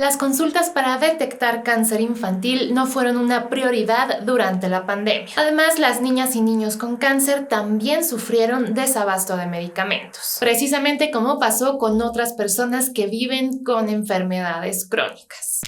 Las consultas para detectar cáncer infantil no fueron una prioridad durante la pandemia. Además, las niñas y niños con cáncer también sufrieron desabasto de medicamentos, precisamente como pasó con otras personas que viven con enfermedades crónicas.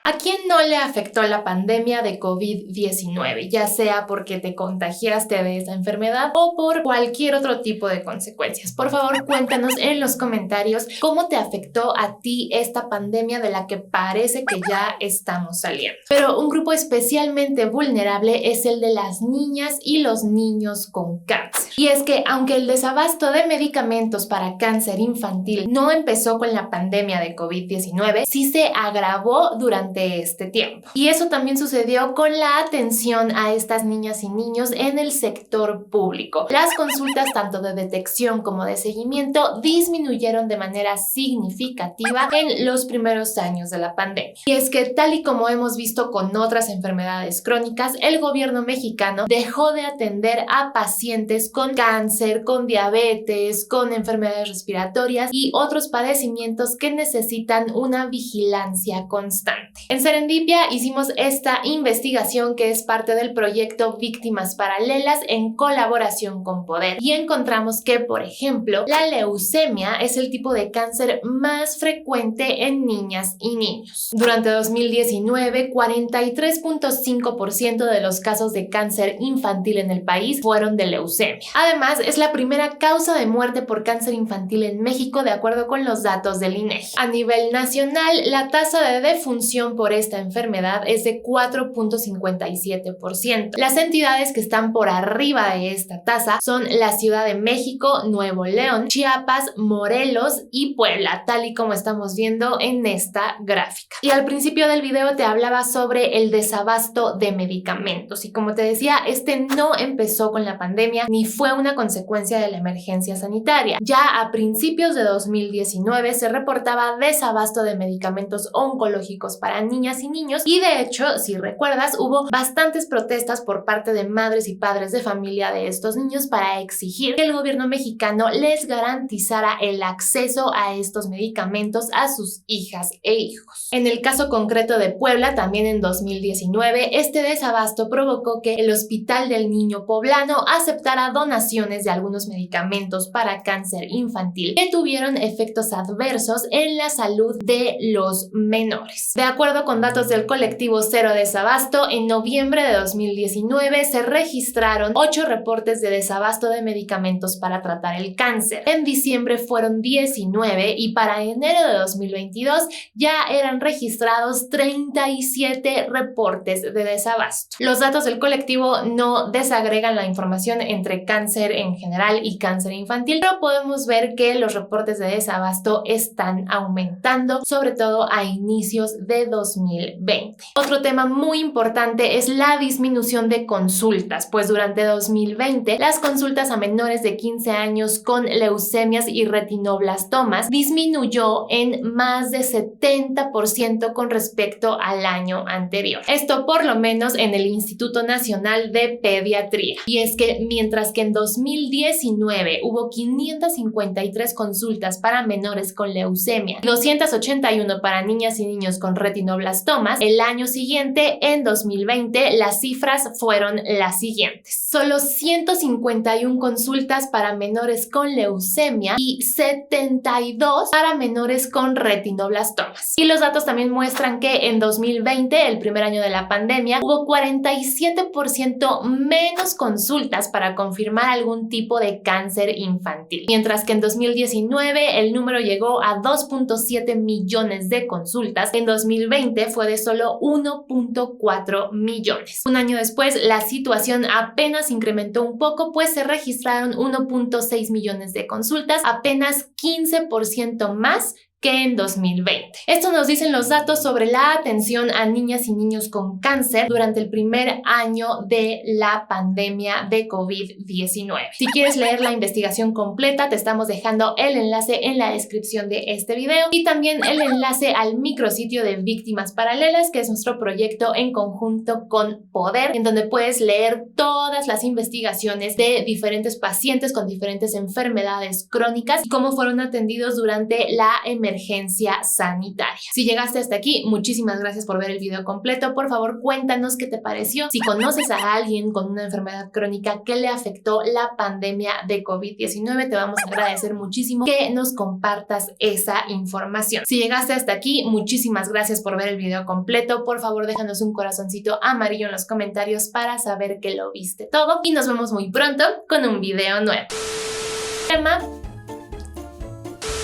¿A quién no le afectó la pandemia de COVID-19? Ya sea porque te contagiaste de esa enfermedad o por cualquier otro tipo de consecuencias. Por favor, cuéntanos en los comentarios cómo te afectó a ti esta pandemia de la que parece que ya estamos saliendo. Pero un grupo especialmente vulnerable es el de las niñas y los niños con cáncer. Y es que aunque el desabasto de medicamentos para cáncer infantil no empezó con la pandemia de COVID-19, sí se agravó durante este tiempo. Y eso también sucedió con la atención a estas niñas y niños en el sector público. Las consultas tanto de detección como de seguimiento disminuyeron de manera significativa en los primeros años de la pandemia. Y es que tal y como hemos visto con otras enfermedades crónicas, el gobierno mexicano dejó de atender a pacientes con cáncer, con diabetes, con enfermedades respiratorias y otros padecimientos que necesitan una vigilancia constante. En Serendipia hicimos esta investigación que es parte del proyecto Víctimas Paralelas en colaboración con Poder y encontramos que, por ejemplo, la leucemia es el tipo de cáncer más frecuente en niñas y niños. Durante 2019, 43.5% de los casos de cáncer infantil en el país fueron de leucemia. Además, es la primera causa de muerte por cáncer infantil en México de acuerdo con los datos del INEGI. A nivel nacional, la tasa de defunción por esta enfermedad es de 4.57%. Las entidades que están por arriba de esta tasa son la Ciudad de México, Nuevo León, Chiapas, Morelos y Puebla, tal y como estamos viendo en esta gráfica. Y al principio del video te hablaba sobre el desabasto de medicamentos y como te decía, este no empezó con la pandemia ni fue una consecuencia de la emergencia sanitaria. Ya a principios de 2019 se reportaba desabasto de medicamentos oncológicos para niñas y niños y de hecho, si recuerdas, hubo bastantes protestas por parte de madres y padres de familia de estos niños para exigir que el gobierno mexicano les garantizara el acceso a estos medicamentos a sus hijas e hijos. En el caso concreto de Puebla, también en 2019, este desabasto provocó que el Hospital del Niño Poblano aceptara donaciones de algunos medicamentos para cáncer infantil que tuvieron efectos adversos en la salud de los menores. De acuerdo con datos del colectivo Cero Desabasto, en noviembre de 2019 se registraron 8 reportes de desabasto de medicamentos para tratar el cáncer. En diciembre fueron 19 y para enero de 2022 ya eran registrados 37 reportes de desabasto. Los datos del colectivo no desagregan la información entre cáncer en general y cáncer infantil, pero podemos ver que los reportes de desabasto están aumentando, sobre todo a inicios de 2020. Otro tema muy importante es la disminución de consultas, pues durante 2020 las consultas a menores de 15 años con leucemias y retinoblastomas disminuyó en más de 70% con respecto al año anterior. Esto por lo menos en el Instituto Nacional de Pediatría. Y es que mientras que en 2019 hubo 553 consultas para menores con leucemia, 281 para niñas y niños con retinoblastomas, el año siguiente, en 2020, las cifras fueron las siguientes. Solo 151 consultas para menores con leucemia y 72 para menores con retinoblastomas. Y los datos también muestran que en 2020, el primer año de la pandemia, hubo 47% menos consultas para confirmar algún tipo de cáncer infantil, mientras que en 2019 el número llegó a 2.7 millones de consultas. En 2020 fue de solo 1.4 millones. Un año después, la situación apenas incrementó un poco, pues se registraron 1.6 millones de consultas, apenas 15% más que en 2020. Esto nos dicen los datos sobre la atención a niñas y niños con cáncer durante el primer año de la pandemia de COVID-19. Si quieres leer la investigación completa, te estamos dejando el enlace en la descripción de este video y también el enlace al micrositio de Víctimas Paralelas, que es nuestro proyecto en conjunto con Poder, en donde puedes leer todas las investigaciones de diferentes pacientes con diferentes enfermedades crónicas y cómo fueron atendidos durante la emergencia sanitaria. Si llegaste hasta aquí, muchísimas gracias por ver el video completo. Por favor, cuéntanos qué te pareció. Si conoces a alguien con una enfermedad crónica que le afectó la pandemia de COVID-19, te vamos a agradecer muchísimo que nos compartas esa información. Si llegaste hasta aquí, muchísimas gracias por ver el video completo. Por favor, déjanos un corazoncito amarillo en los comentarios para saber que lo viste todo y nos vemos muy pronto con un video nuevo.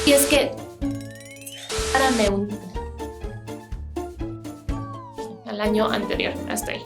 Y es que al año anterior, hasta ahí.